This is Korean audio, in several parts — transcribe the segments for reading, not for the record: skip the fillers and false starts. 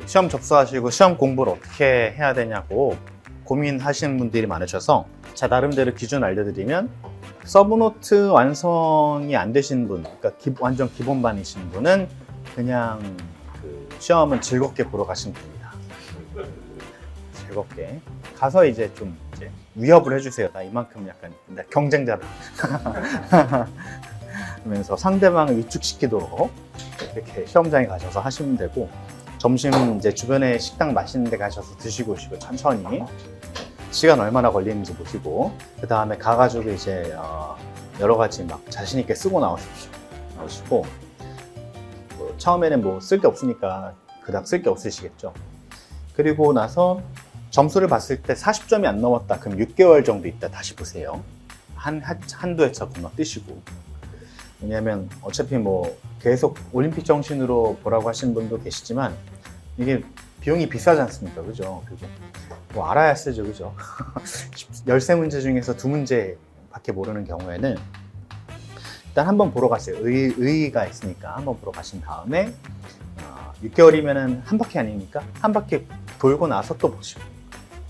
시험 접수하시고 시험 공부를 어떻게 해야 되냐고 고민하시는 분들이 많으셔서 제 나름대로 기준 알려드리면 서브노트 완성이 안 되신 분, 그러니까 완전 기본반이신 분은 그냥 시험은 즐겁게 보러 가시면 됩니다. 즐겁게 가서 이제 좀 위협을 해주세요. 나 이만큼 약간 나 경쟁자다 하면서 상대방을 위축시키도록 이렇게 시험장에 가셔서 하시면 되고, 점심 이제 주변에 식당 맛있는 데 가셔서 드시고 오시고 천천히 시간 얼마나 걸리는지 보시고, 그 다음에 가가지고 이제 여러 가지 막 자신 있게 쓰고 나오시고, 처음에는 뭐 쓸 게 없으니까 그닥 쓸 게 없으시겠죠. 그리고 나서 점수를 봤을 때 40점이 안 넘었다 그럼 6개월 정도 있다 다시 보세요. 한두 회차 금방 뜨시고. 왜냐면 어차피 뭐 계속 올림픽 정신으로 보라고 하시는 분도 계시지만 이게 비용이 비싸지 않습니까? 그죠? 그리고 뭐 알아야 쓰죠. 그죠? 13문제 중에서 2문제 밖에 모르는 경우에는 일단 한번 보러 가세요. 의의가 있으니까 한번 보러 가신 다음에 6개월이면은 한 바퀴 아닙니까? 한 바퀴 돌고 나서 또 보시고,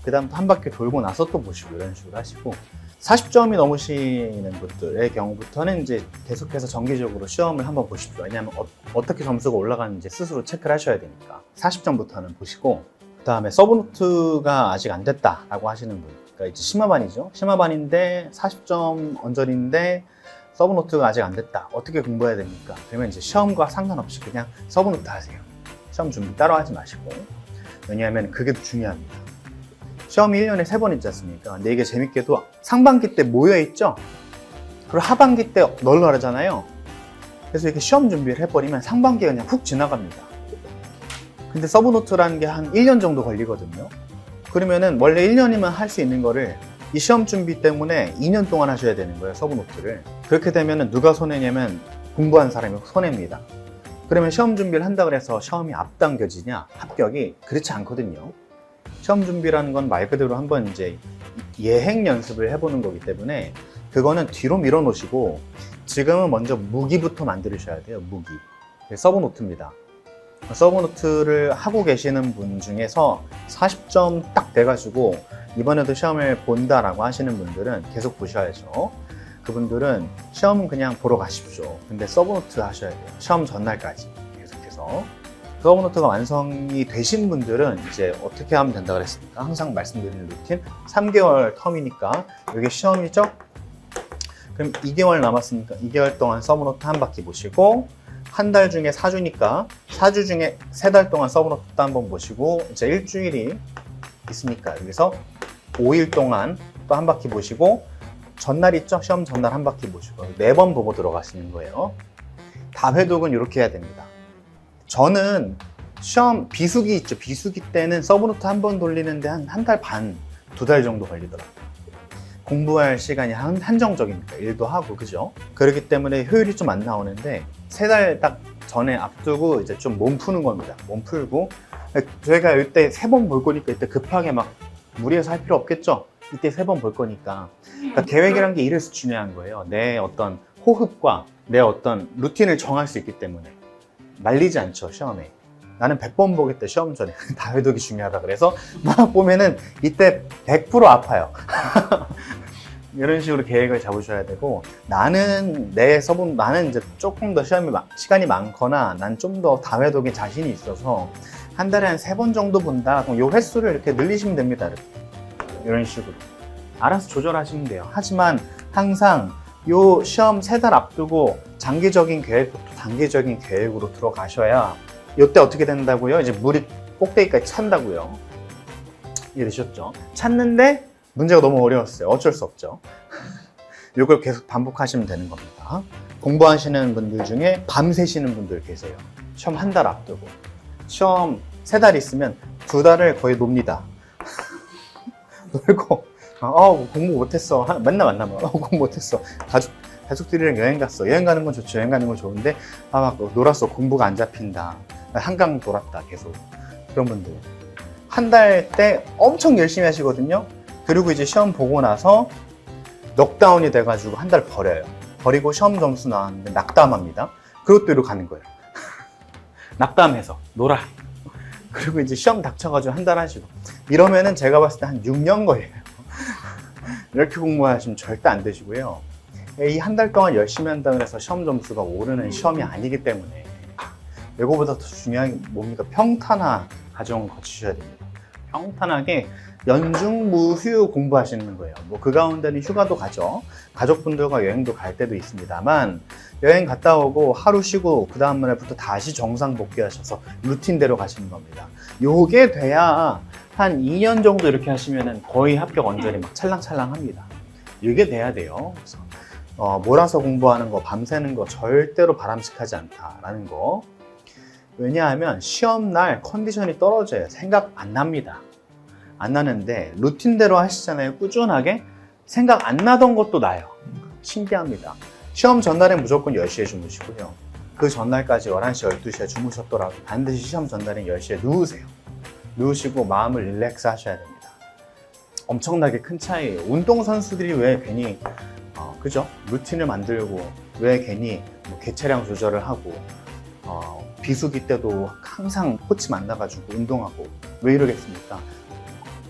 그 다음 또 한 바퀴 돌고 나서 또 보시고, 이런 식으로 하시고, 40점이 넘으시는 분들의 경우부터는 이제 계속해서 정기적으로 시험을 한번 보십시오. 왜냐하면 어떻게 점수가 올라가는지 스스로 체크를 하셔야 되니까. 40점부터는 보시고, 그 다음에 서브노트가 아직 안 됐다라고 하시는 분, 그러니까 이제 심화반이죠. 심화반인데 40점 언저리인데 서브노트가 아직 안 됐다. 어떻게 공부해야 됩니까? 그러면 이제 시험과 상관없이 그냥 서브노트 하세요. 시험 준비 따로 하지 마시고. 왜냐하면 그게 더 중요합니다. 시험이 1년에 3번 있지 않습니까? 근데 이게 재밌게도 상반기 때 모여있죠? 그리고 하반기 때 널널하잖아요. 그래서 이렇게 시험 준비를 해버리면 상반기가 그냥 훅 지나갑니다. 근데 서브노트라는 게 한 1년 정도 걸리거든요. 그러면은 원래 1년이면 할 수 있는 거를 이 시험 준비 때문에 2년 동안 하셔야 되는 거예요, 서브노트를. 그렇게 되면은 누가 손해냐면 공부한 사람이 손해입니다. 그러면 시험 준비를 한다고 해서 시험이 앞당겨지냐? 합격이 그렇지 않거든요. 시험 준비라는 건 말 그대로 한번 이제 예행 연습을 해보는 거기 때문에 그거는 뒤로 밀어 놓으시고 지금은 먼저 무기부터 만드셔야 돼요. 무기. 서브노트입니다. 서브노트를 하고 계시는 분 중에서 40점 딱 돼가지고 이번에도 시험을 본다라고 하시는 분들은 계속 보셔야죠. 그분들은 시험은 그냥 보러 가십시오. 근데 서브노트 하셔야 돼요. 시험 전날까지 계속해서. 서브노트가 완성이 되신 분들은 이제 어떻게 하면 된다 그랬습니까? 항상 말씀드리는 루틴 3개월 텀이니까 이게 시험이죠? 그럼 2개월 남았으니까 2개월 동안 서브노트 한 바퀴 보시고, 한 달 중에 4주니까 4주 중에 3달 동안 서브노트도 한번 보시고, 이제 일주일이 있으니까 여기서 5일 동안 또 한 바퀴 보시고, 전날 있죠? 시험 전날 한 바퀴 보시고 4번 보고 들어가시는 거예요. 다회독은 이렇게 해야 됩니다. 저는 시험 비수기 있죠? 비수기 때는 서브노트 한 번 돌리는데 한 달 반, 2달 정도 걸리더라고요. 공부할 시간이 한정적이니까 일도 하고, 그죠? 그렇기 때문에 효율이 좀 안 나오는데 3달 딱 전에 앞두고 이제 좀 몸 푸는 겁니다. 몸 풀고, 저희가 이때 3번 볼 거니까 이때 급하게 막 무리해서 할 필요 없겠죠? 이때 3번 볼 거니까. 그러니까 계획이라는 게 이래서 중요한 거예요. 내 어떤 호흡과 내 어떤 루틴을 정할 수 있기 때문에 말리지 않죠, 시험에. 나는 100번 보겠다, 시험 전에. 다회독이 중요하다 그래서 막 보면은 이때 100% 아파요. 이런 식으로 계획을 잡으셔야 되고, 나는 나는 이제 조금 더 시간이 많거나 난 좀 더 다회독에 자신이 있어서 한 달에 한 3번 정도 본다. 그럼 요 횟수를 이렇게 늘리시면 됩니다. 이렇게. 이런 식으로. 알아서 조절하시면 돼요. 하지만 항상 요 시험 3달 앞두고 장기적인 계획부터 단기적인 계획으로 들어가셔야 이때 어떻게 된다고요? 이제 물이 꼭대기까지 찬다고요. 이해되셨죠? 찼는데 문제가 너무 어려웠어요. 어쩔 수 없죠. 이걸 계속 반복하시면 되는 겁니다. 공부하시는 분들 중에 밤새시는 분들 계세요. 시험 한 달 앞두고. 시험 3달 있으면 2달을 거의 놉니다. 놀고, 공부 못했어. 맨날 만나면, 공부 못했어. 가족들이랑 여행 갔어. 여행 가는 건 좋죠. 여행 가는 건 좋은데, 막 놀았어. 공부가 안 잡힌다. 한강 돌았다. 계속. 그런 분들. 한 달 때 엄청 열심히 하시거든요. 그리고 이제 시험 보고 나서 넉다운이 돼가지고 한 달 버려요. 버리고 시험 점수 나왔는데 낙담합니다. 그것도 이리로 가는 거예요. 낙담해서 놀아. 그리고 이제 시험 닥쳐가지고 한 달 하시고 이러면은 제가 봤을 때 한 6년 걸려요. 이렇게 공부하시면 절대 안 되시고요. 이 한 달 동안 열심히 한다고 해서 시험 점수가 오르는 시험이 아니기 때문에 이거보다 더 중요한 게 뭡니까? 평탄화 과정 거치셔야 됩니다. 평탄하게 연중무휴 공부하시는 거예요. 뭐 그 가운데는 휴가도 가죠. 가족분들과 여행도 갈 때도 있습니다만 여행 갔다 오고 하루 쉬고 그 다음 날부터 다시 정상 복귀하셔서 루틴대로 가시는 겁니다. 요게 돼야 한 2년 정도 이렇게 하시면은 거의 합격 언저리 막 찰랑찰랑합니다. 이게 돼야 돼요. 그래서 몰아서 공부하는 거, 밤새는 거 절대로 바람직하지 않다라는 거. 왜냐하면 시험날 컨디션이 떨어져요. 생각 안 납니다. 안 나는데 루틴대로 하시잖아요. 꾸준하게 생각 안 나던 것도 나요. 신기합니다. 시험 전날에 무조건 10시에 주무시고요. 그 전날까지 11시, 12시에 주무셨더라도 반드시 시험 전날엔 10시에 누우세요. 누우시고 마음을 릴렉스 하셔야 됩니다. 엄청나게 큰 차이예요. 운동선수들이 왜 괜히 그죠? 루틴을 만들고 왜 괜히 뭐 개체량 조절을 하고 비수기 때도 항상 코치 만나가지고 운동하고 왜 이러겠습니까?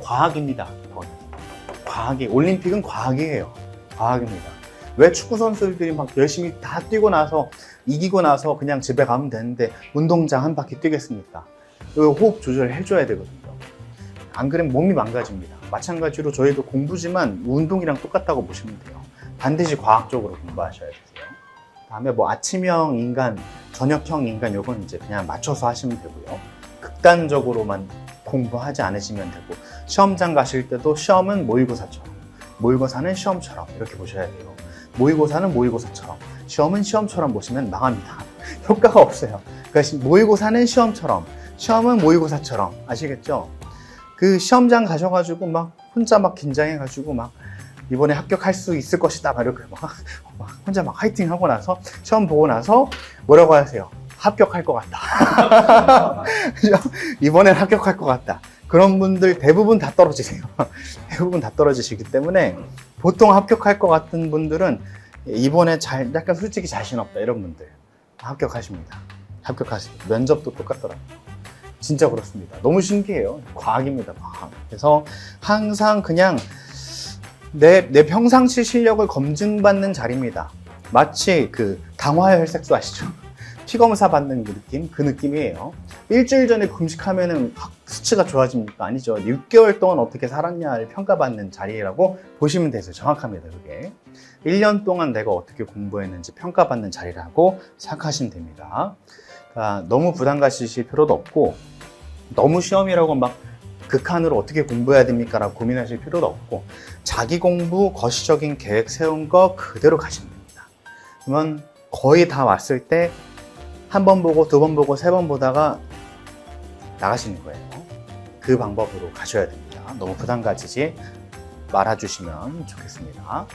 과학입니다. 과학이 올림픽은 과학이에요. 과학입니다. 왜 축구 선수들이 막 열심히 다 뛰고 나서 이기고 나서 그냥 집에 가면 되는데 운동장 한 바퀴 뛰겠습니까? 호흡 조절을 해줘야 되거든요. 안 그러면 몸이 망가집니다. 마찬가지로 저희도 공부지만 운동이랑 똑같다고 보시면 돼요. 반드시 과학적으로 공부하셔야 되세요. 다음에 뭐 아침형 인간, 저녁형 인간 요건 이제 그냥 맞춰서 하시면 되고요. 극단적으로만 공부하지 않으시면 되고 시험장 가실 때도 시험은 모의고사처럼 모의고사는 시험처럼 이렇게 보셔야 돼요. 모의고사는 모의고사처럼 시험은 시험처럼 보시면 망합니다. 효과가 없어요. 그러니까 모의고사는 시험처럼 시험은 모의고사처럼 아시겠죠? 그 시험장 가셔가지고 막 혼자 막 긴장해가지고 막 이번에 합격할 수 있을 것이다 막 이렇게 막 혼자 막 화이팅 하고 나서 시험 보고 나서 뭐라고 하세요? 합격할 것 같다. 이번엔 합격할 것 같다. 그런 분들 대부분 다 떨어지세요. 대부분 다 떨어지시기 때문에 보통 합격할 것 같은 분들은 이번에 약간 솔직히 자신 없다 이런 분들 합격하십니다. 합격하십니다. 면접도 똑같더라고요. 진짜 그렇습니다. 너무 신기해요. 과학입니다. 과학. 그래서 항상 그냥 내 평상시 실력을 검증받는 자리입니다. 마치 그 당화혈 혈색소 아시죠? 피검사 받는 그 느낌이에요. 일주일 전에 금식하면은 수치가 좋아집니까? 아니죠. 6개월 동안 어떻게 살았냐를 평가받는 자리라고 보시면 되세요. 정확합니다. 그게 1년 동안 내가 어떻게 공부했는지 평가받는 자리라고 생각하시면 됩니다. 그러니까 너무 부담 가지실 필요도 없고 너무 시험이라고 막 극한으로 어떻게 공부해야 됩니까? 라고 고민하실 필요도 없고 자기 공부 거시적인 계획 세운 거 그대로 가시면 됩니다. 그러면 거의 다 왔을 때 한 번 보고 두 번 보고 세 번 보다가 나가시는 거예요. 그 방법으로 가셔야 됩니다. 너무 부담 가지지 말아주시면 좋겠습니다.